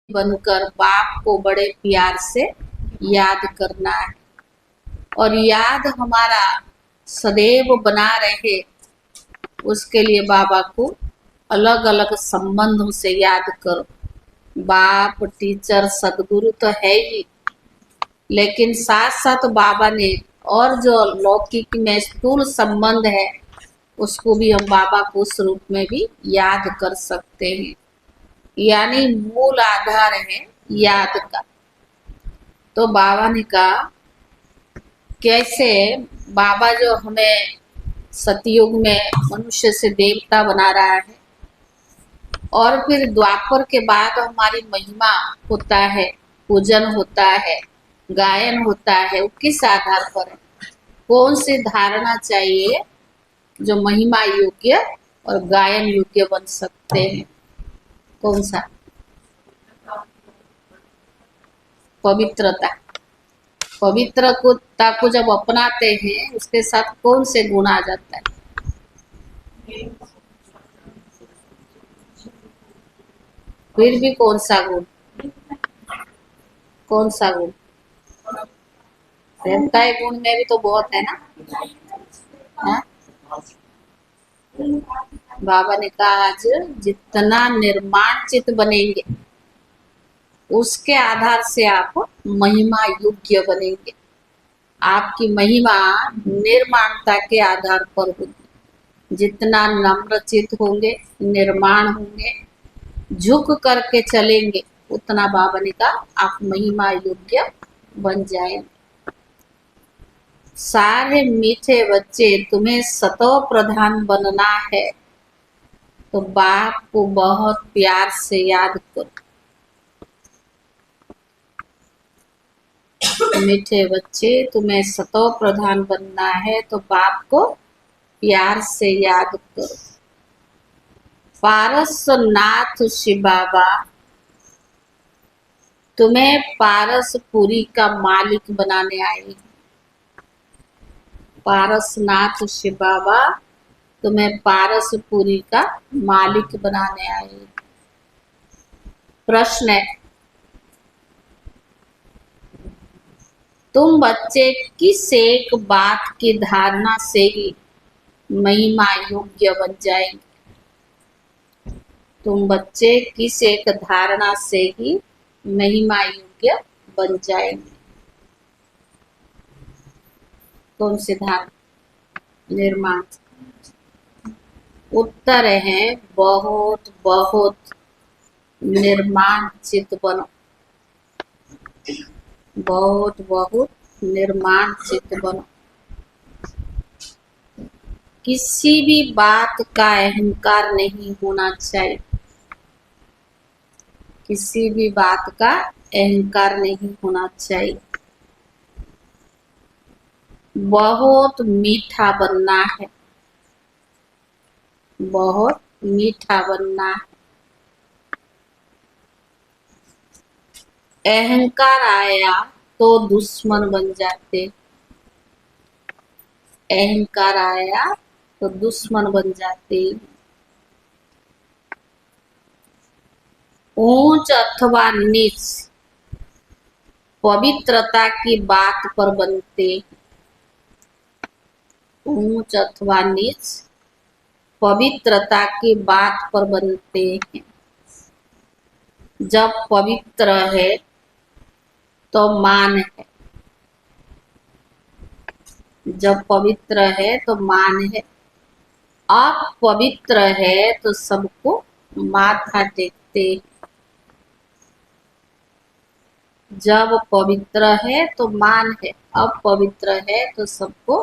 बनकर बाप को बड़े प्यार से याद करना है और याद हमारा सदैव बना रहे, उसके लिए बाबा को अलग अलग संबंधों से याद करो। बाप, टीचर, सदगुरु तो है ही, लेकिन साथ साथ बाबा ने और जो लौकिक में स्थूल संबंध है उसको भी हम बाबा को उस रूप में भी याद कर सकते हैं। यानी मूल आधार है याद का। तो बाबा ने कहा कैसे बाबा जो हमें सतयुग में मनुष्य से देवता बना रहा है और फिर द्वापर के बाद हमारी महिमा होता है, पूजन होता है, गायन होता है, वो किस आधार पर है? कौन सी धारणा चाहिए जो महिमा योग्य और गायन योग्य बन सकते हैं? कौन सा? पवित्रता। पवित्रता को जब अपनाते हैं उसके साथ कौन से गुण आ जाता है? फिर भी कौन सा गुण? कौन सा गुण? देवता गुण में भी तो बहुत है ना। है? बाबा ने कहा आज जितना निर्माण चित्त बनेंगे उसके आधार से आप महिमा योग्य बनेंगे। आपकी महिमा निर्माणता के आधार पर होगी। जितना नम्र चित्त होंगे, निर्माण होंगे, झुक करके चलेंगे, उतना बाबा ने कहा आप महिमा योग्य बन जाएंगे। सारे मीठे बच्चे, तुम्हें सतो प्रधान बनना है तो बाप को बहुत प्यार से याद करो। मीठे बच्चे, तुम्हें सतो प्रधान बनना है तो बाप को प्यार से याद करो। पारसनाथ शिव बाबा तुम्हें पारसपुरी का मालिक बनाने आए। पारसनाथ शिव बाबा तुम्हें पारसपुरी का मालिक बनाने आए। प्रश्न है, तुम बच्चे किस एक बात की धारणा से ही महिमा योग्य बन जाएंगे? तुम बच्चे किस एक धारणा से ही महिमा योग्य बन जाएंगे? कौन सी धारणा? निर्माण। उत्तर है बहुत बहुत निर्माण चित्त बनो। बहुत बहुत निर्माण चित्त बनो। किसी भी बात का अहंकार नहीं होना चाहिए। किसी भी बात का अहंकार नहीं होना चाहिए। बहुत मीठा बनना है। बहुत मीठा बनना है। अहंकार आया तो दुश्मन बन जाते। अहंकार आया तो दुश्मन बन जाते। ऊंच अथवा नीच पवित्रता की बात पर बनते। ऊंच अथवा नीच पवित्रता की बात पर बनते हैं। जब पवित्र है तो मान है। जब पवित्र है तो मान है। अपवित्र है तो सबको माथा टेकते। जब पवित्र है तो मान है, अपवित्र है तो सबको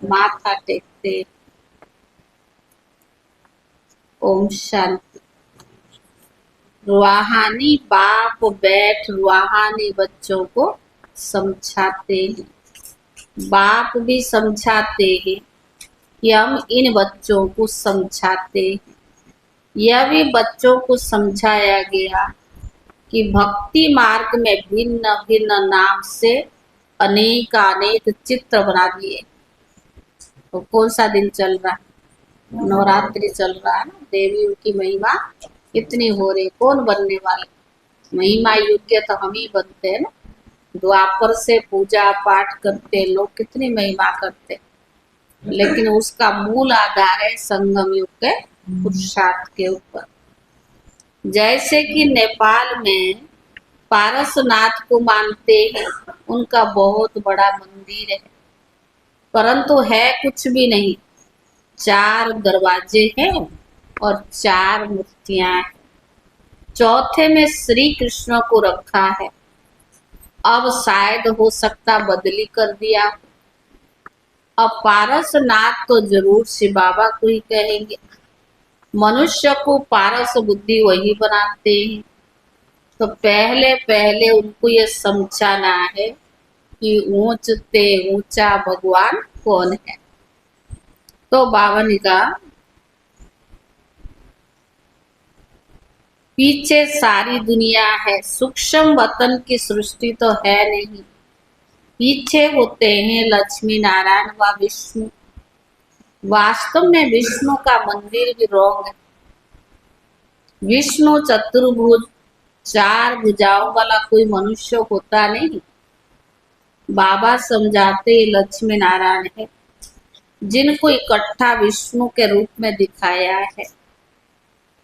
माथा टेकते। ओम शांति। रूहानी बाप बैठ रूहानी बच्चों को समझाते हैं। बाप भी समझाते हैं कि हम इन बच्चों को समझाते हैं। यह भी बच्चों को समझाया गया कि भक्ति मार्ग में भिन्न भिन्न नाम से अनेक अनेक चित्र बना दिए। तो कौन सा दिन चल रहा है? नवरात्रि चल रहा है ना। देवियों की महिमा कितनी हो रही, कौन बनने वाले? महिमा योग्य तो हम ही बनते हैं ना। द्वापर से पूजा पाठ करते लोग कितनी महिमा करते, लेकिन उसका मूल आधार है संगम युग के पुरुषार्थ के ऊपर। जैसे कि नेपाल में पारसनाथ को मानते हैं, उनका बहुत बड़ा मंदिर है, परंतु है कुछ भी नहीं। 4 दरवाजे हैं और 4 मूर्तियां हैं। चौथे में श्री कृष्ण को रखा है। अब शायद हो सकता बदली कर दिया। अब पारसनाथ तो जरूर शिव बाबा को ही कहेंगे। मनुष्य को पारस बुद्धि वही बनाते हैं। तो पहले पहले उनको ये समझाना है कि ऊंच ते ऊंचा भगवान कौन है। तो बाबा ने कहा पीछे सारी दुनिया है, सूक्ष्म वतन की सृष्टि तो है नहीं। पीछे होते हैं लक्ष्मी नारायण व विष्णु। वास्तव में विष्णु का मंदिर भी रोंग है। विष्णु चतुर्भुज 4 भुजाओं वाला कोई मनुष्य होता नहीं। बाबा समझाते लक्ष्मी नारायण है, जिनको इकट्ठा विष्णु के रूप में दिखाया है।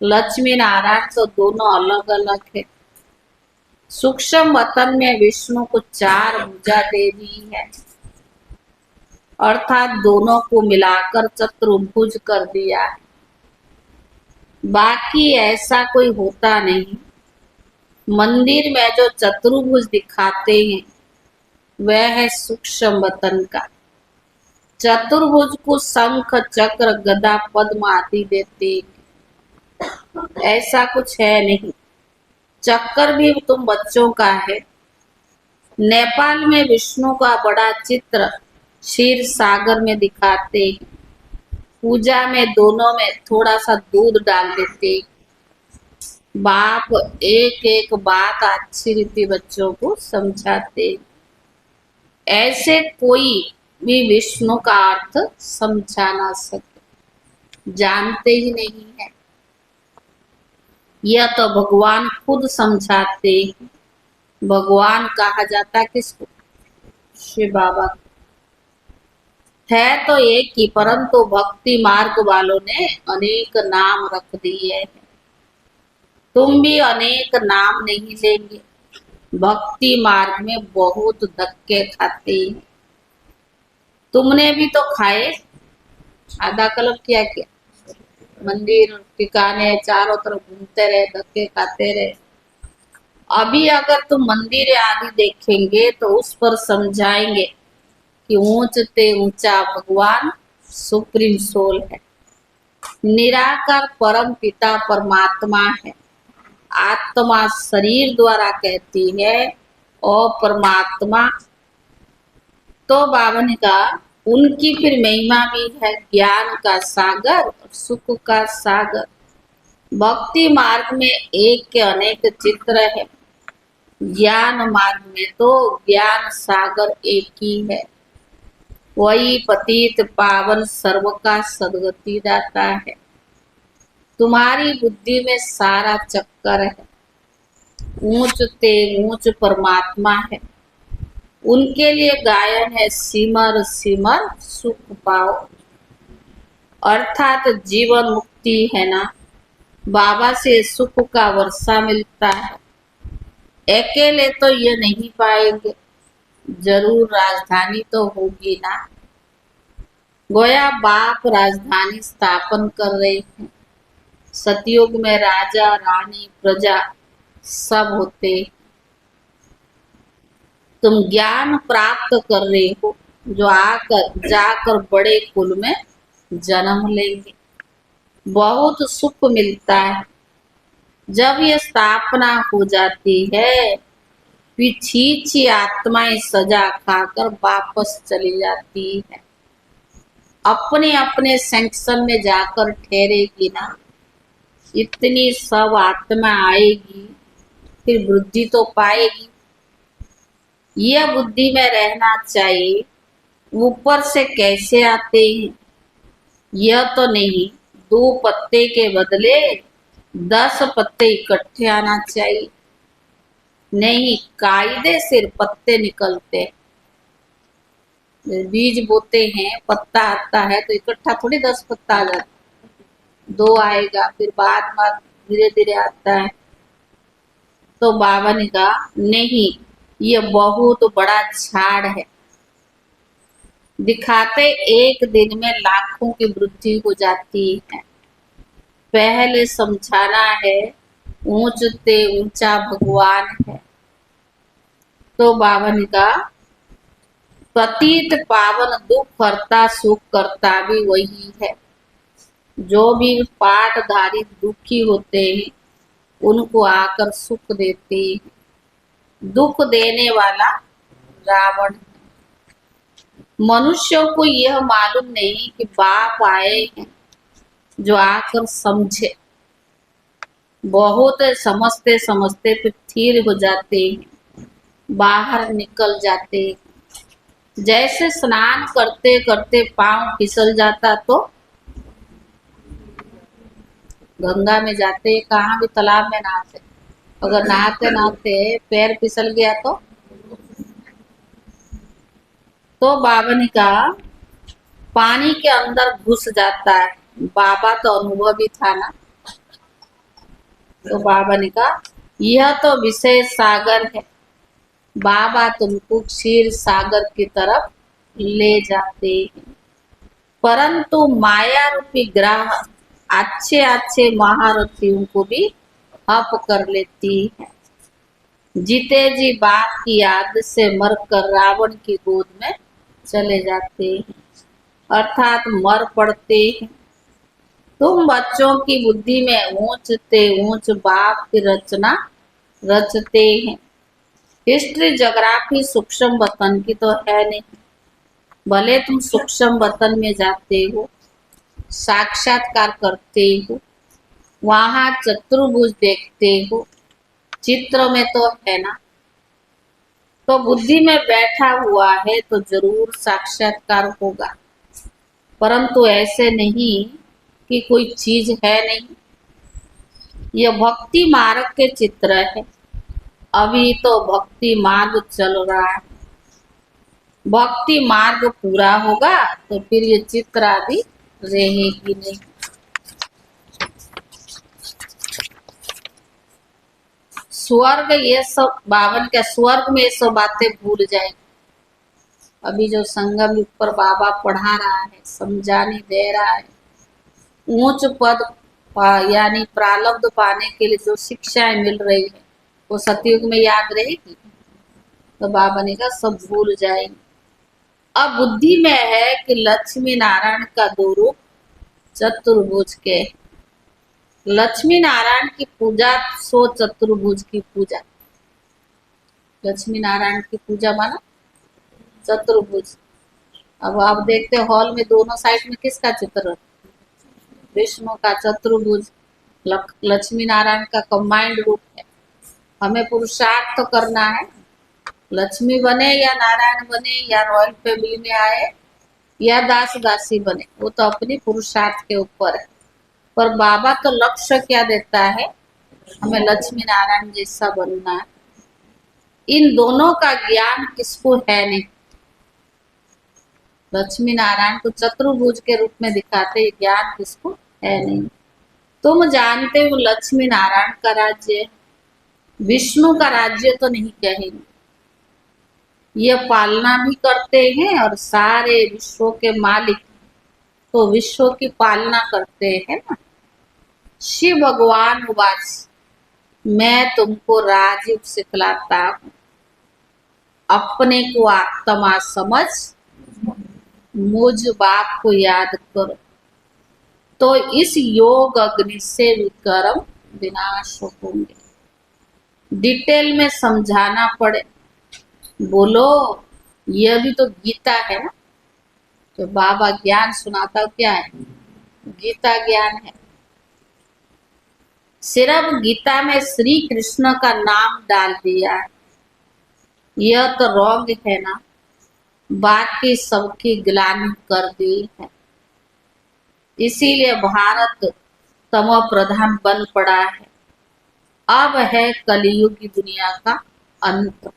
लक्ष्मी नारायण तो दोनों अलग अलग है। सूक्ष्म वतन में विष्णु को 4 भुजा दे दी है, अर्थात दोनों को मिलाकर चतुर्भुज कर दिया है। बाकी ऐसा कोई होता नहीं। मंदिर में जो चतुर्भुज दिखाते हैं वह है सूक्ष्म वतन का। चतुर्भुज को शंख चक्र गदा पद्म आदि देते, ऐसा कुछ है नहीं। चक्कर भी तुम बच्चों का है। नेपाल में विष्णु का बड़ा चित्र क्षीर सागर में दिखाते, पूजा में दोनों में थोड़ा सा दूध डाल देते। बाप एक एक बात अच्छी रीति बच्चों को समझाते। ऐसे कोई भी विष्णु का अर्थ समझा ना सके, जानते ही नहीं है। यह तो भगवान खुद समझाते। भगवान कहा जाता किसको? शिव बाबा। है तो एक ही, परंतु भक्ति मार्ग वालों ने अनेक नाम रख दिए हैं। तुम भी अनेक नाम नहीं लेंगे। भक्ति मार्ग में बहुत धक्के खाते हैं। तुमने भी तो खाए, आधा कल्प किया क्या? मंदिर ठिकाने चारों तरफ घूमते रहे, धक्के खाते रहे। अभी अगर तुम मंदिर आदि देखेंगे तो उस पर समझाएंगे कि ऊंच ते ऊंचा भगवान सुप्रीम सोल है, निराकार परम पिता परमात्मा है। आत्मा शरीर द्वारा कहती है और परमात्मा। तो बाबा ने कहा उनकी फिर महिमा भी है, ज्ञान का सागर और सुख का सागर। भक्ति मार्ग में एक के अनेक चित्र है, ज्ञान मार्ग में तो ज्ञान सागर एक ही है। वही पतित पावन सर्व का सदगति दाता है। तुम्हारी बुद्धि में सारा चक्कर है। ऊंच ते ऊंच परमात्मा है। उनके लिए गायन है सिमर सिमर सुख पाओ, अर्थात जीवन मुक्ति है ना। बाबा से सुख का वर्षा मिलता है। अकेले तो ये नहीं पाएंगे, जरूर राजधानी तो होगी ना। गोया बाप राजधानी स्थापन कर रहे हैं। सतयुग में राजा रानी प्रजा सब होते। तुम ज्ञान प्राप्त कर रहे हो, जो आकर जाकर बड़े कुल में जन्म लेंगे। बहुत सुख मिलता है। जब ये स्थापना हो जाती है, पिछी आत्माएं सजा खाकर वापस चली जाती है। अपने अपने सेक्शन में जाकर ठहरेगी ना। इतनी सब आत्मा आएगी, फिर बुद्धि तो पाएगी। यह बुद्धि में रहना चाहिए। ऊपर से कैसे आते हैं यह तो नहीं, 2 पत्ते के बदले 10 पत्ते इकट्ठे आना चाहिए। नहीं, कायदे से पत्ते निकलते हैं। बीज बोते हैं, पत्ता आता है तो इकट्ठा थोड़ी 10 पत्ता आ जाता, 2 आएगा, फिर बाद में धीरे धीरे आता है। तो बाबा ने कहा नहीं, ये बहुत बड़ा झाड़ है, दिखाते एक दिन में लाखों की वृद्धि हो जाती है। पहले समझाना है ऊंचते ऊंचा भगवान है। तो बाबा ने कहा पतित पावन दुख करता सुख करता भी वही है। जो भी पाठधारी दुखी होते हैं उनको आकर सुख देते हैं। दुख देने वाला रावण। मनुष्यों को यह मालूम नहीं कि बाप आए हैं जो आकर समझे। बहुत समझते समझते फिर स्थिर हो जाते हैं, बाहर निकल जाते हैं। जैसे स्नान करते करते पांव फिसल जाता तो गंगा में जाते, कहाँ भी तालाब में नहाते, अगर नहाते नहाते पैर फिसल गया तो बाबा ने कहा पानी के अंदर घुस जाता है। बाबा तो अनुभवी था ना, तो बाबा ने कहा यह तो विषय सागर है, बाबा तुमको क्षीर सागर की तरफ ले जाते हैं। परंतु माया रूपी ग्रह अच्छे अच्छे महारथियों को भी हप कर लेती है। जीते जी बाप की याद से मरकर रावण की गोद में चले जाते हैं, अर्थात मर पड़ते हैं। तुम बच्चों की बुद्धि में ऊंचते ऊंच बाप की रचना रचते हैं। हिस्ट्री ज्योग्राफी सूक्ष्म वतन की तो है नहीं। भले तुम सूक्ष्म वतन में जाते हो, साक्षात्कार करते हो, वहां चतुर्भुज देखते हो, चित्र में तो है ना। तो बुद्धि में बैठा हुआ है तो जरूर साक्षात्कार होगा, परंतु ऐसे नहीं कि कोई चीज है नहीं। यह भक्ति मार्ग के चित्र है। अभी तो भक्ति मार्ग चल रहा है, भक्ति मार्ग पूरा होगा तो फिर ये चित्र आदि रहेगी नहीं। स्वर्ग ये सब बावन के स्वर्ग में ये सब बातें भूल जाएगी। अभी जो संगम ऊपर बाबा पढ़ा रहा है, समझाने दे रहा है, ऊंच पद यानी प्रारब्ध पाने के लिए जो शिक्षाएं मिल रही है वो सतयुग में याद रहेगी। तो बाबा ने कहा सब भूल जाएंगे। अब बुद्धि में है कि लक्ष्मी नारायण का 2 रूप चतुर्भुज के। लक्ष्मी नारायण की पूजा सो चतुर्भुज की पूजा। लक्ष्मी नारायण की पूजा माना चतुर्भुज। अब आप देखते हॉल में दोनों साइड में किसका चित्र? विष्णु का चतुर्भुज, लक्ष्मी नारायण का कंबाइंड रूप है। हमें पुरुषार्थ तो करना है, लक्ष्मी बने या नारायण बने या रॉयल फैमिली में आए या दास दासी बने, वो तो अपनी पुरुषार्थ के ऊपर है। पर बाबा तो लक्ष्य क्या देता है, हमें लक्ष्मी नारायण जैसा बनना है। इन दोनों का ज्ञान किसको है नहीं। लक्ष्मी नारायण को चतुर्भुज के रूप में दिखाते, ज्ञान किसको है नहीं। तुम जानते हो लक्ष्मी नारायण का राज्य, विष्णु का राज्य तो नहीं कहेंगे। ये पालना भी करते हैं और सारे विश्व के मालिक तो विश्व की पालना करते हैं ना। शिव भगवान वाच मैं तुमको राजीव सिखलाता हूँ, अपने को आत्मा समझ मुझ बाप को याद करो, तो इस योग अग्नि से विक्रम विनाश होंगे। डिटेल में समझाना पड़े, बोलो यह भी तो गीता है ना। तो बाबा ज्ञान सुनाता क्या है? गीता ज्ञान है। सिर्फ गीता में श्री कृष्ण का नाम डाल दिया है, यह तो रॉन्ग है ना। बाकी सबकी ग्लानि कर दी है, इसीलिए भारत तमो प्रधान बन पड़ा है। अब है कलयुग की दुनिया का अंत।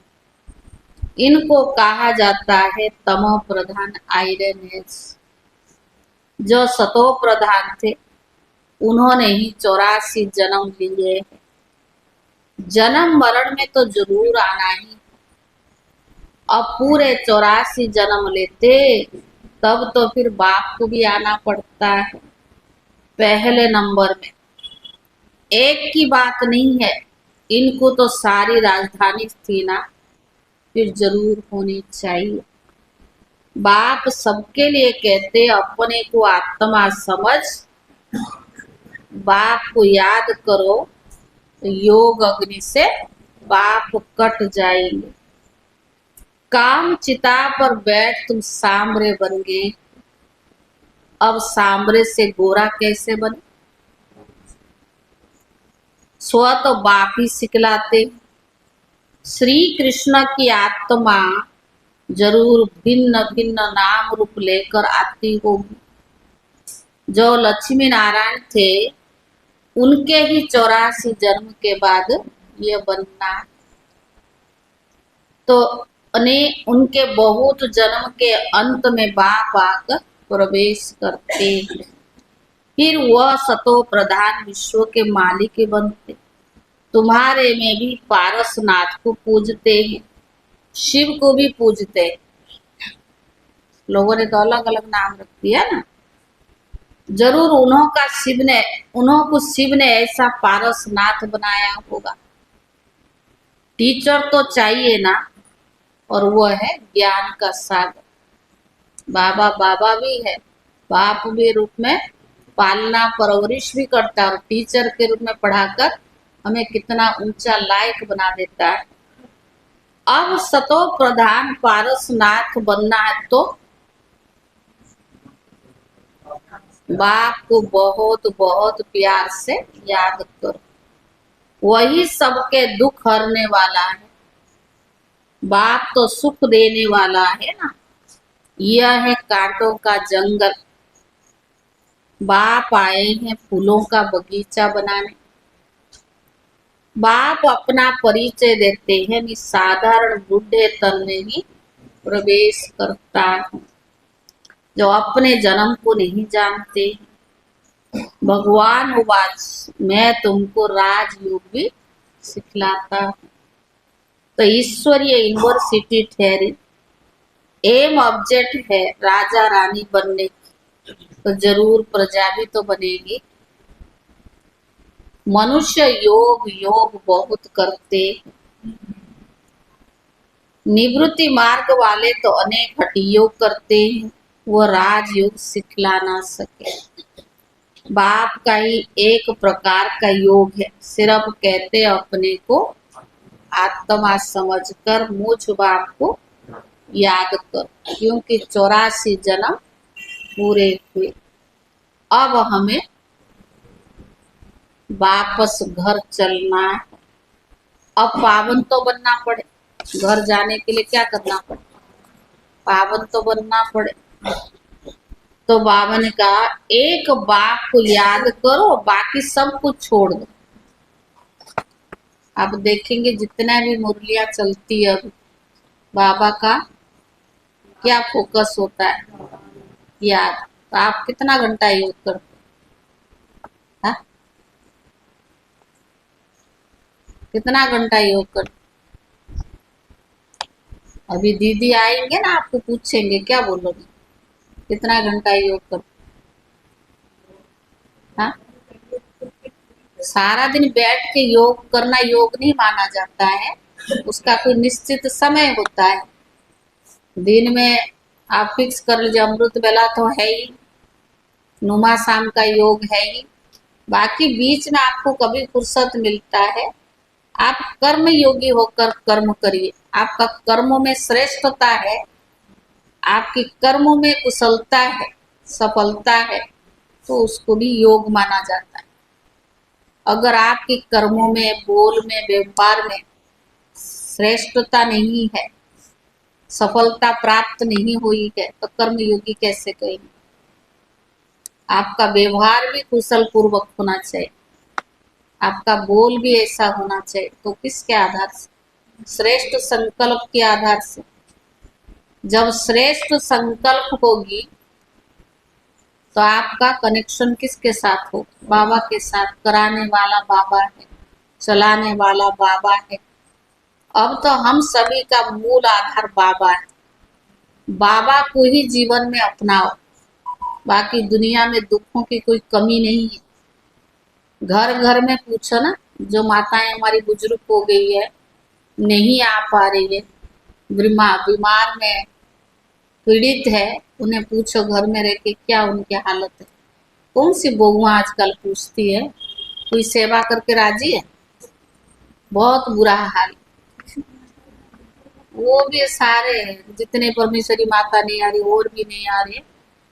इनको कहा जाता है तमो प्रधान आयरन एज। जो सतो प्रधान थे उन्होंने ही 84 जन्म लिए। जन्म मरण में तो जरूर आना ही। अब पूरे 84 जन्म लेते तब तो फिर बाप को भी आना पड़ता है पहले नंबर में। एक की बात नहीं है, इनको तो सारी राजधानी थी ना, फिर जरूर होनी चाहिए। बाप सबके लिए कहते अपने को आत्मा समझ, बाप को याद करो तो योग अग्नि से बाप कट जाएंगे। काम चिता पर बैठ तुम सांबरे बन गए। अब सांबरे से गोरा कैसे बने? स्व तो बाप ही सिखलाते। श्री कृष्ण की आत्मा जरूर भिन्न भिन्न नाम रूप लेकर आती होगी। जो लक्ष्मी नारायण थे उनके ही 84 जन्म के बाद ये बनना। तो उनके बहुत जन्म के अंत में बाप आकर प्रवेश करते हैं। फिर वह सतो प्रधान विश्व के मालिक बनते। तुम्हारे में भी पारसनाथ को पूजते हैं, शिव को भी पूजते हैं। लोगों ने तो अलग अलग नाम रख दिया ना। जरूर उन्हों को शिव ने ऐसा पारसनाथ बनाया होगा। टीचर तो चाहिए ना, और वो है ज्ञान का सागर। बाबा बाबा भी है, बाप भी रूप में पालना परवरिश भी करता है, और टीचर के रूप में पढ़ाकर हमें कितना ऊंचा लायक बना देता है। अब सतो प्रधान पारसनाथ बनना है तो बाप को बहुत बहुत प्यार से याद करो। वही सबके दुख हरने वाला है। बाप तो सुख देने वाला है ना। यह है कांटों का जंगल, बाप आए हैं फूलों का बगीचा बनाने। बाप अपना परिचय देते हैं, मैं साधारण बूढ़े तन में ही प्रवेश करता हूँ। जो अपने जन्म को नहीं जानते। भगवान उवाच, मैं तुमको राजयोग भी सिखलाता हूँ। तो ईश्वरीय यूनिवर्सिटी ठहरी। एम ऑब्जेक्ट है राजा रानी बनने की, तो जरूर प्रजा भी तो बनेगी। मनुष्य योग बहुत करते। निवृत्ति मार्ग वाले तो अनेक हठ योग करते हैं, वो राजयोग सिखला ना सके। बाप का ही एक प्रकार का योग है, सिर्फ कहते अपने को आत्मा समझकर मुझ बाप को याद कर, क्योंकि 84 जन्म पूरे हुए। अब हमें वापस घर चलना है। अब पावन तो बनना पड़े। घर जाने के लिए क्या करना पड़े? पावन तो बनना पड़े। तो बाबा ने कहा एक बाप को याद करो, बाकी सब कुछ छोड़ दो। आप देखेंगे जितना भी मुरलियां चलती है अब, बाबा का क्या फोकस होता है? याद। तो आप कितना घंटा योग करते? हाँ? कितना घंटा योग करते? अभी दीदी आएंगे ना, आपको पूछेंगे, क्या बोलोगे? कितना घंटा योग करते? हाँ? सारा दिन बैठ के योग करना योग नहीं माना जाता है, उसका कोई निश्चित समय होता है। दिन में आप फिक्स कर लीजिए, अमृत बेला तो है ही, नुमा शाम का योग है ही। बाकी बीच में आपको कभी फुर्सत मिलता है, आप कर्म योगी होकर कर्म करिए। आपका कर्मों में श्रेष्ठता है, आपकी कर्मों में कुशलता है, सफलता है, तो उसको भी योग माना जाता है। अगर आपके कर्मों में, बोल में, व्यापार में श्रेष्ठता नहीं है, सफलता प्राप्त नहीं हुई है, तो कर्म योगी कैसे कहेंगे? आपका व्यवहार भी कुशल पूर्वक होना चाहिए, आपका बोल भी ऐसा होना चाहिए, तो किसके आधार से? श्रेष्ठ संकल्प के आधार से। जब श्रेष्ठ संकल्प होगी तो आपका कनेक्शन किसके साथ हो? बाबा के साथ। कराने वाला बाबा है, चलाने वाला बाबा है। अब तो हम सभी का मूल आधार बाबा है। बाबा को ही जीवन में अपनाओ, बाकी दुनिया में दुखों की कोई कमी नहीं है। घर घर में पूछो ना, जो माताएं हमारी बुजुर्ग हो गई है, नहीं आ पा रही है, बीमार में पीड़ित है, उन्हें पूछो घर में रह के क्या उनकी हालत है। कौन सी बहुआ आजकल पूछती है? कोई सेवा करके राजी है? बहुत बुरा हाल। वो भी सारे जितने परमेश्वरी माता नहीं आ रही और भी नहीं आ रही।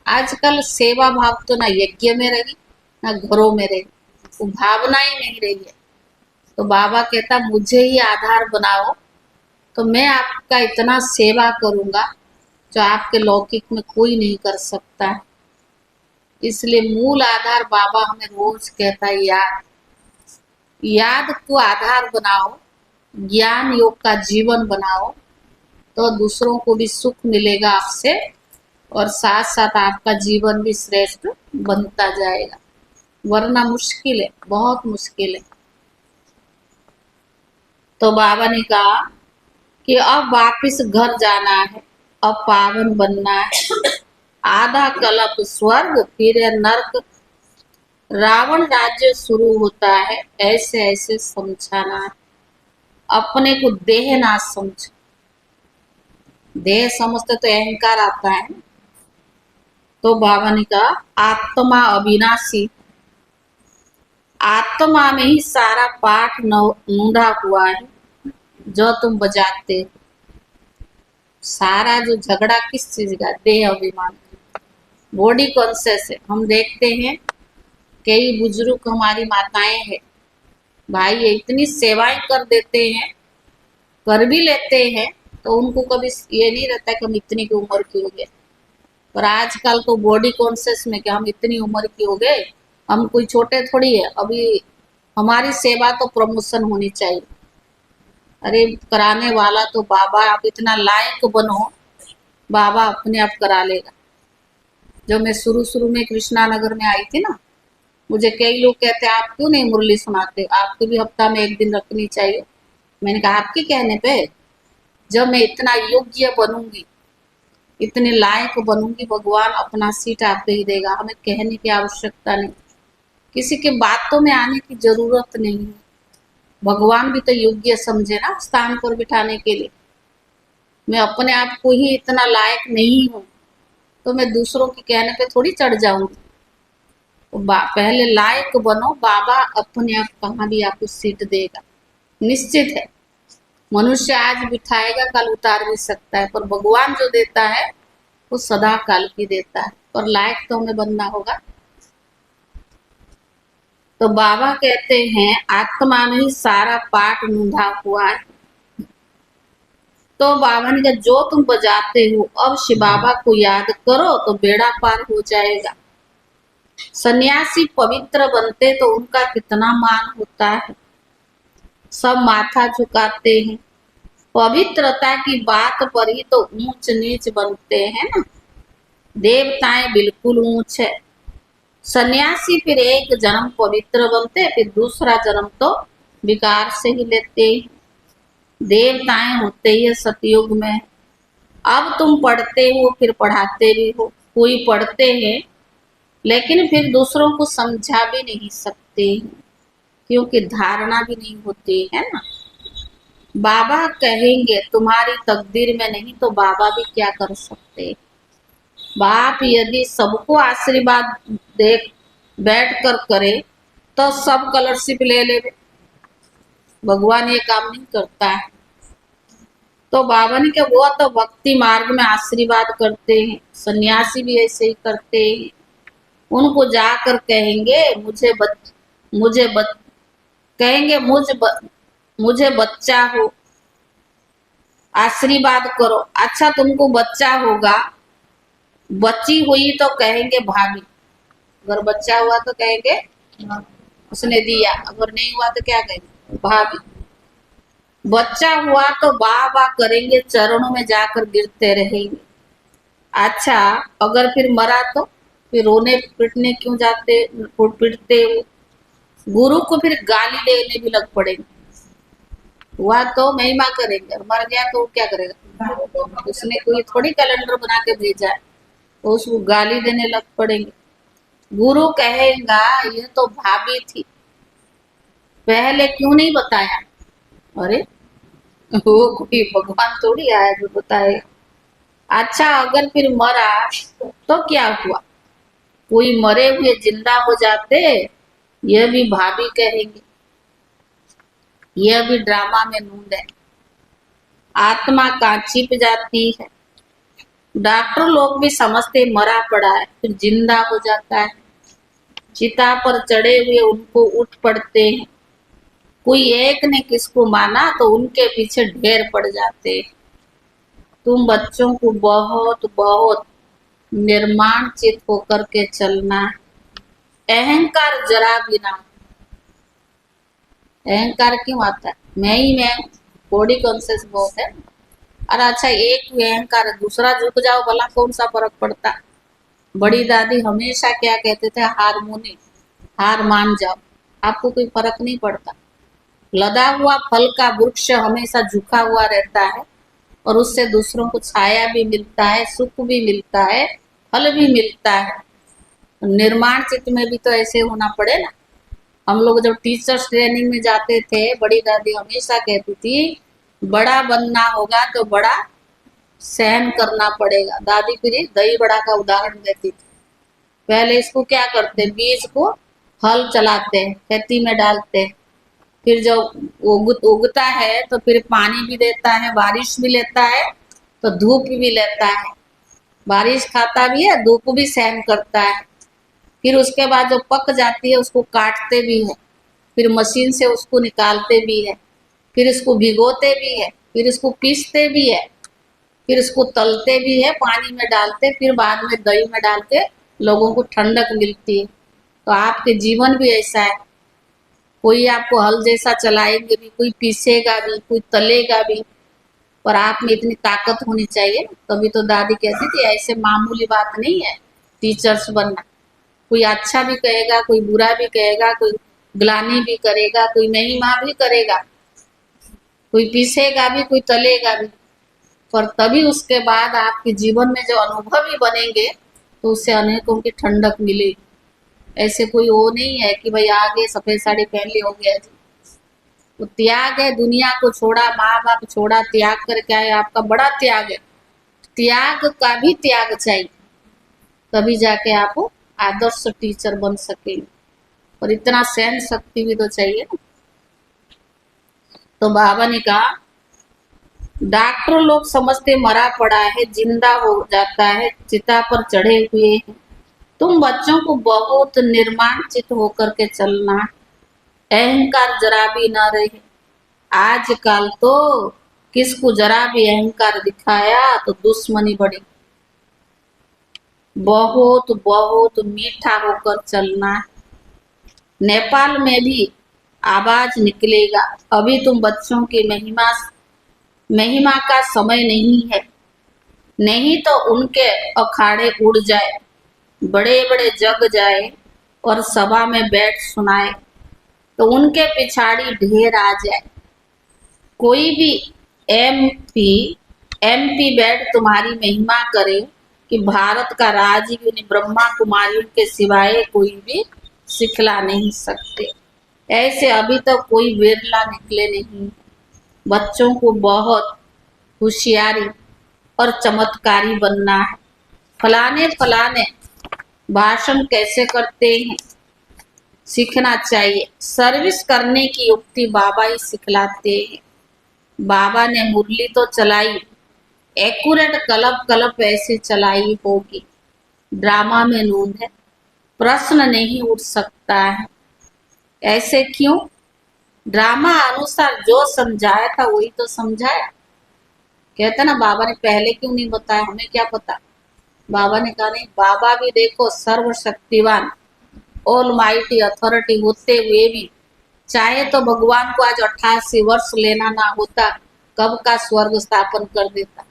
आजकल सेवा भाव तो ना यज्ञ में रही ना घरों में रही, वो भावना ही नहीं रही है। तो बाबा कहता मुझे ही आधार बनाओ तो मैं आपका इतना सेवा करूंगा जो आपके लौकिक में कोई नहीं कर सकता है। इसलिए मूल आधार बाबा हमें रोज कहता है याद, याद को आधार बनाओ, ज्ञान योग का जीवन बनाओ तो दूसरों को भी सुख मिलेगा आपसे, और साथ साथ आपका जीवन भी श्रेष्ठ बनता जाएगा। वरना मुश्किल है, बहुत मुश्किल है। तो बाबा ने कहा कि अब वापिस घर जाना है, अब पावन बनना है। आधा कल्प स्वर्ग फिर नरक, रावण राज्य शुरू होता है, ऐसे ऐसे समझाना है। अपने को देह ना समझ, देह समझते तो अहंकार आता है। तो बाबा ने कहा आत्मा अविनाशी, आत्मा में ही सारा पाठ नूंढा हुआ है जो तुम बजाते हो। सारा जो झगड़ा किस चीज का? देह अभिमान, बॉडी कॉन्शियस है। हम देखते हैं कई बुजुर्ग हमारी माताएं हैं, भाई ये इतनी सेवाएं कर देते हैं, कर भी लेते हैं, तो उनको कभी ये नहीं रहता कि हम इतनी की उम्र की हो गए। पर आजकल तो बॉडी कॉन्शियस में कि हम इतनी उम्र की हो गए, हम कोई छोटे थोड़ी है, अभी हमारी सेवा तो प्रमोशन होनी चाहिए। अरे कराने वाला तो बाबा, आप इतना लायक बनो, बाबा अपने आप करा लेगा। जब मैं शुरू शुरू में कृष्णा नगर में आई थी ना, मुझे कई लोग कहते आप क्यों नहीं मुरली सुनाते, आपको भी हफ्ता में एक दिन रखनी चाहिए। मैंने कहा आपके कहने पे, जब मैं इतना योग्य बनूंगी, इतने लायक बनूंगी, भगवान अपना सीट आपको ही देगा। हमें कहने की आवश्यकता नहीं, किसी के बातों में आने की जरूरत नहीं है। भगवान भी तो योग्य समझे ना स्थान पर बिठाने के लिए। मैं अपने आप को ही इतना लायक नहीं हूँ तो मैं दूसरों के कहने पे थोड़ी चढ़ जाऊंगी। तो पहले लायक बनो, बाबा अपने आप कहाँ भी आपको सीट देगा, निश्चित है। मनुष्य आज बिठाएगा कल उतार भी सकता है, पर भगवान जो देता है वो सदा काल की देता है, और लायक तो हमें बनना होगा। तो बाबा कहते हैं आत्मा में ही सारा पाठ नूंढा हुआ है। तो बाबा ने कहा जो तुम बजाते हो, अब शिव बाबा को याद करो तो बेड़ा पार हो जाएगा। सन्यासी पवित्र बनते तो उनका कितना मान होता है, सब माथा झुकाते हैं। पवित्रता की बात पर ही तो ऊंच नीच बनते हैं ना। देवताएं बिल्कुल ऊंच है। सन्यासी फिर एक जन्म पवित्र बनते, फिर दूसरा जन्म तो विकार से ही लेते हैं। देवताएं होते ही सतयुग में। अब तुम पढ़ते हो फिर पढ़ाते भी हो। कोई पढ़ते हैं लेकिन फिर दूसरों को समझा भी नहीं सकते, क्योंकि धारणा भी नहीं होती है ना। बाबा कहेंगे तुम्हारी तकदीर में नहीं, तो बाबा भी क्या कर सकते। बाप यदि सबको आशीर्वाद दे बैठ कर करे तो सब स्कॉलरशिप ले ले। भगवान ये काम नहीं करता है। तो बाबा ने कहा वो तो भक्ति मार्ग में आशीर्वाद करते हैं, सन्यासी भी ऐसे ही करते हैं। उनको जाकर कहेंगे कहेंगे मुझे बच्चा हो, आशीर्वाद करो। अच्छा तुमको बच्चा होगा, बच्ची हुई तो कहेंगे भाभी, अगर बच्चा हुआ तो कहेंगे उसने दिया, अगर नहीं हुआ तो क्या कहेंगे भाभी। बच्चा हुआ तो वाह वाह करेंगे, चरणों में जाकर गिरते रहेंगे। अच्छा, अगर फिर मरा तो फिर रोने पिटने क्यों जाते, पिटते हो? गुरु को फिर गाली देने भी लग पड़ेंगे। हुआ तो महिमा करेंगे, और मर गया तो वो क्या करेगा? उसने कोई थोड़ी कैलेंडर बना के भेजा है, तो उसको गाली देने लग पड़ेंगे। गुरु कहेगा ये तो भाभी थी, पहले क्यों नहीं बताया? अरे वो कोई भगवान थोड़ी आया जो बताए। अच्छा, अगर फिर मरा तो क्या हुआ? कोई मरे हुए जिंदा हो जाते, यह भी भाभी कहेंगे। यह भी ड्रामा में नूंद है। आत्मा कहाँ छिप जाती है। डॉक्टर लोग भी समझते मरा पड़ा है, फिर जिंदा हो जाता है। चिता पर चढ़े हुए उनको उठ पड़ते हैं। कोई एक ने किसको माना तो उनके पीछे ढेर पड़ जाते हैं। तुम बच्चों को बहुत बहुत निर्माण चित होकर के चलना। अहंकार जरा भी ना। अहंकार क्यों आता है? मैं ही मैं, बॉडी कॉन्शियस बहुत है। और अच्छा, एक ही अहंकार है, दूसरा झुक जाओ भला कौन सा फर्क पड़ता? बड़ी दादी हमेशा क्या कहते थे? हारमोनी, हार मान जाओ, आपको कोई फर्क नहीं पड़ता। लदा हुआ फल का वृक्ष हमेशा झुका हुआ रहता है, और उससे दूसरों को छाया भी मिलता है, सुख भी मिलता है, फल भी मिलता है। निर्माण चित्त में भी तो ऐसे होना पड़े ना। हम लोग जब टीचर्स ट्रेनिंग में जाते थे, बड़ी दादी हमेशा कहती थी बड़ा बनना होगा तो बड़ा सहन करना पड़ेगा। दादी फिर दही बड़ा का उदाहरण देती थी। पहले इसको क्या करते, बीज को हल चलाते हैं, खेती में डालते हैं, फिर जब उगता है तो फिर पानी भी देता है, बारिश भी लेता है, तो धूप भी लेता है। बारिश खाता भी है, धूप भी सहन करता है। फिर उसके बाद जब पक जाती है उसको काटते भी है, फिर मशीन से उसको निकालते भी है, फिर इसको भिगोते भी है, फिर इसको पीसते भी है, फिर इसको तलते भी है, पानी में डालते, फिर बाद में दही में डाल के लोगों को ठंडक मिलती है। तो आपके जीवन भी ऐसा है। कोई आपको हल जैसा चलाएंगे भी, कोई पीसेगा भी, कोई तलेगा भी, पर आप में इतनी ताकत होनी चाहिए। तभी तो दादी कहती थी ऐसे मामूली बात नहीं है टीचर्स बनना। कोई अच्छा भी कहेगा, कोई बुरा भी कहेगा, कोई ग्लानि भी करेगा, कोई महिमा भी करेगा, कोई पीसेगा भी, कोई तलेगा भी, पर तभी उसके बाद आपके जीवन में जो अनुभव ही बनेंगे तो उससे अनेकों की ठंडक मिलेगी। ऐसे कोई वो नहीं है कि भाई आगे सफेद साड़ी पहन ली हो गया जी। वो त्याग है, दुनिया को छोड़ा, माँ बाप छोड़ा, त्याग कर क्या है? आपका बड़ा त्याग है। त्याग का भी त्याग चाहिए, तभी जाके आप आदर्श टीचर बन सकेंगे। और इतना सहन शक्ति भी तो चाहिए ना। तो बाबा ने कहा डॉक्टर लोग समझते मरा पड़ा है, जिंदा हो जाता है, चिता पर चढ़े हुए हैं। तुम बच्चों को बहुत निर्माण चित होकर के चलना। अहंकार जरा भी ना रहे। आजकल तो किसको जरा भी अहंकार दिखाया तो दुश्मनी बढ़ी। बहुत बहुत मीठा होकर चलना। नेपाल में भी आवाज निकलेगा। अभी तुम बच्चों की महिमा महिमा का समय नहीं है, नहीं तो उनके अखाड़े उड़ जाए, बड़े बड़े जग जाए और सभा में बैठ सुनाए, तो उनके पिछाड़ी ढेर आ जाए। कोई भी एमपी एमपी बैठ तुम्हारी महिमा करे कि भारत का राजयोग उन्हीं ब्रह्मा कुमारियों के सिवाय कोई भी सिखला नहीं सकते। ऐसे अभी तक कोई विरला निकले नहीं। बच्चों को बहुत होशियारी और चमत्कारी बनना है। फलाने फलाने भाषण कैसे करते हैं सीखना चाहिए। सर्विस करने की युक्ति बाबा ही सिखलाते हैं। बाबा ने मुरली तो चलाई, एक्यूरेट कलप कलप ऐसे चलाई होगी। ड्रामा में नूंद है, प्रश्न नहीं उठ सकता है। ऐसे क्यों? ड्रामा अनुसार जो समझाया था वही तो समझाया। कहते ना बाबा ने पहले क्यों नहीं बताया, हमें क्या पता। बाबा ने कहा नहीं, बाबा भी देखो सर्वशक्तिवान ऑल माइटी अथॉरिटी होते हुए भी चाहे तो भगवान को आज 88 वर्ष लेना ना होता, कब का स्वर्ग स्थापन कर देता।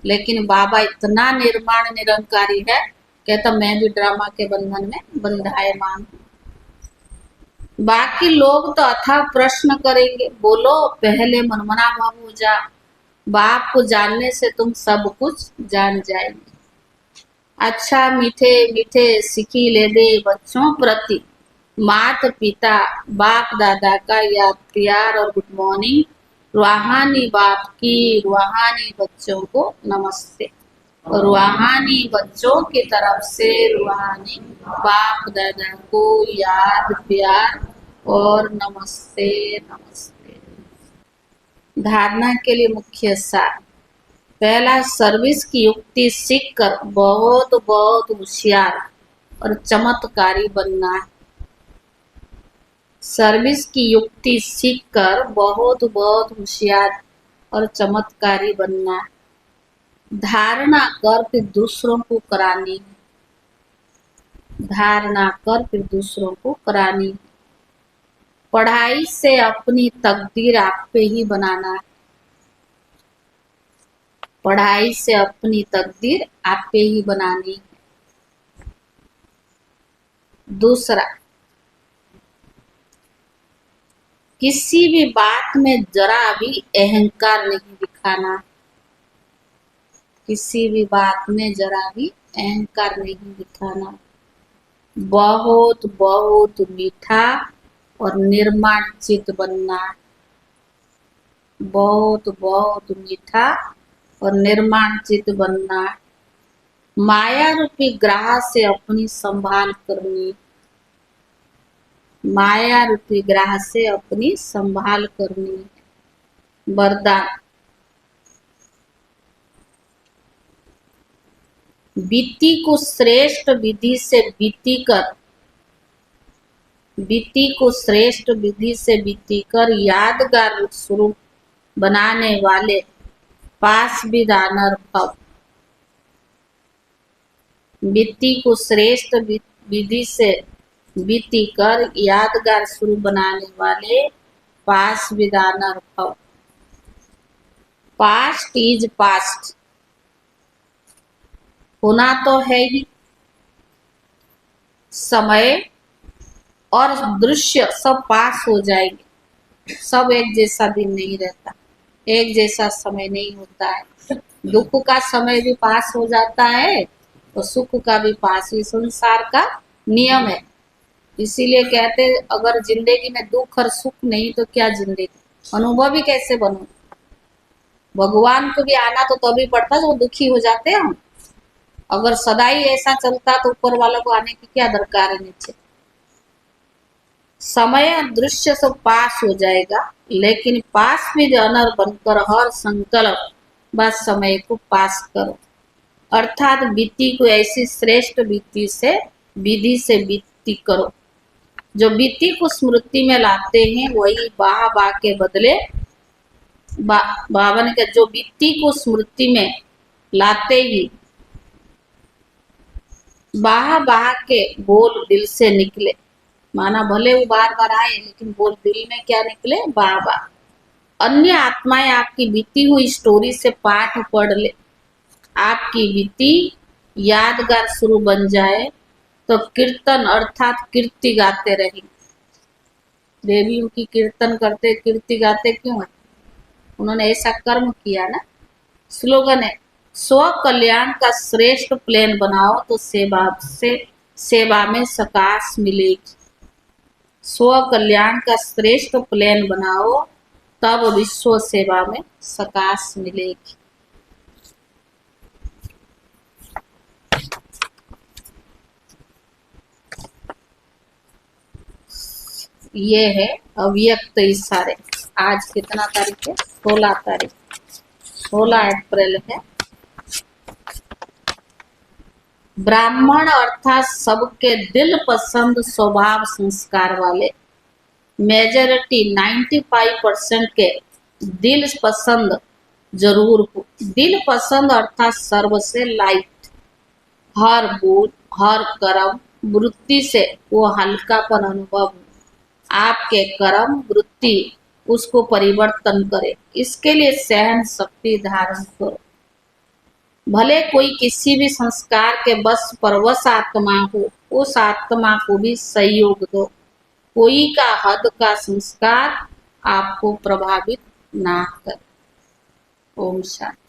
लेकिन बाबा इतना निर्माण निरंकारी है, कहता मैं भी ड्रामा के बंधन में बंधायमान हूं। बाकी लोग तो अथाह प्रश्न करेंगे, बोलो पहले मनमना भाव हो जा, बाप को जानने से तुम सब कुछ जान जाएंगे। अच्छा मीठे मीठे सिखी ले दे बच्चों प्रति, मात पिता बाप दादा का याद प्यार और गुड मॉर्निंग। रूहानी बाप की रूहानी बच्चों को नमस्ते, और रूहानी बच्चों की तरफ से रूहानी बाप दादा को याद प्यार और नमस्ते नमस्ते। धारणा के लिए मुख्य सार। पहला, सर्विस की युक्ति सीखकर बहुत बहुत होशियार और चमत्कारी बनना है। सर्विस की युक्ति सीखकर बहुत बहुत होशियार और चमत्कारी बनना है। धारणा कर फिर दूसरों को करानी है। धारणा कर फिर दूसरों को करानी है। पढ़ाई से अपनी तकदीर आप पे ही बनाना है। पढ़ाई से अपनी तकदीर आप पे ही बनानी है। दूसरा, किसी भी बात में जरा भी अहंकार नहीं दिखाना। किसी भी बात में जरा भी अहंकार नहीं दिखाना। बहुत बहुत मीठा और निर्माण चित्त बनना। बहुत बहुत मीठा और निर्माण चित्त बनना। माया रूपी ग्राह से अपनी संभाल करनी। माया रूपी ग्राह से अपनी संभाल करनी। वरदान, बीती को श्रेष्ठ विधि से बीती कर, बीती को श्रेष्ठ विधि से बीती कर यादगार स्वरूप बनाने वाले पास विधानर भव। बीती को श्रेष्ठ विधि से बीती कर यादगार स्वरूप बनाने वाले पास विधानर भव। पास्ट इज पास्ट, होना तो है ही। समय और दृश्य सब पास हो जाएंगे। सब एक जैसा दिन नहीं रहता, एक जैसा समय नहीं होता है। दुख का समय भी पास हो जाता है और सुख का भी पास। ये संसार का नियम है। इसीलिए कहते हैं, अगर जिंदगी में दुख और सुख नहीं तो क्या जिंदगी, अनुभव ही कैसे बनो। भगवान को भी आना तो तभी पड़ता जब दुखी हो जाते हैं हम। अगर सदा ही ऐसा चलता तो ऊपर वालों को आने की क्या दरकार है नीचे। समय और दृश्य सब पास हो जाएगा, लेकिन पास भी अनर बनकर हर संकल्प बस समय को पास करो। अर्थात बीती को ऐसी श्रेष्ठ बीती से विधि से बीती करो। जो बीती को स्मृति में लाते हैं वही बाबा के बदले बाबा ने कहा, जो बीती को स्मृति में लाते ही बाह के बोल दिल से निकले। माना भले वो बार बार आए, लेकिन बोल दिल में क्या निकले, बाबा। अन्य आत्माएं आपकी बीती हुई स्टोरी से पाठ पढ़ ले, आपकी बीती यादगार शुरू बन जाए तो कीर्तन अर्थात कीर्ति गाते रहेंगे। देवियों की कीर्तन करते, कीर्ति गाते क्यों है? उन्होंने ऐसा कर्म किया ना। स्लोगन है, स्व कल्याण का श्रेष्ठ प्लान बनाओ तो सेवा में सकाश मिलेगी। स्व कल्याण का श्रेष्ठ प्लान बनाओ तब विश्व सेवा में सकाश मिलेगी। ये है अव्यक्त इशारे। आज कितना तारीख है? 16 तारीख, 16 अप्रैल है। ब्राह्मण अर्थात सबके दिल पसंद स्वभाव संस्कार वाले, मेजॉरिटी 95% के दिल पसंद जरूर हो। दिल पसंद अर्थात सर्व से लाइट, हर बोल हर कर्म वृत्ति से वो हल्कापन अनुभव हो। आपके कर्म वृत्ति उसको परिवर्तन करे, इसके लिए सहन शक्ति धारण करो। भले कोई किसी भी संस्कार के बस परवश आत्मा हो, उस आत्मा को भी सहयोग दो। कोई का हद का संस्कार आपको प्रभावित ना करे। ओम शांति।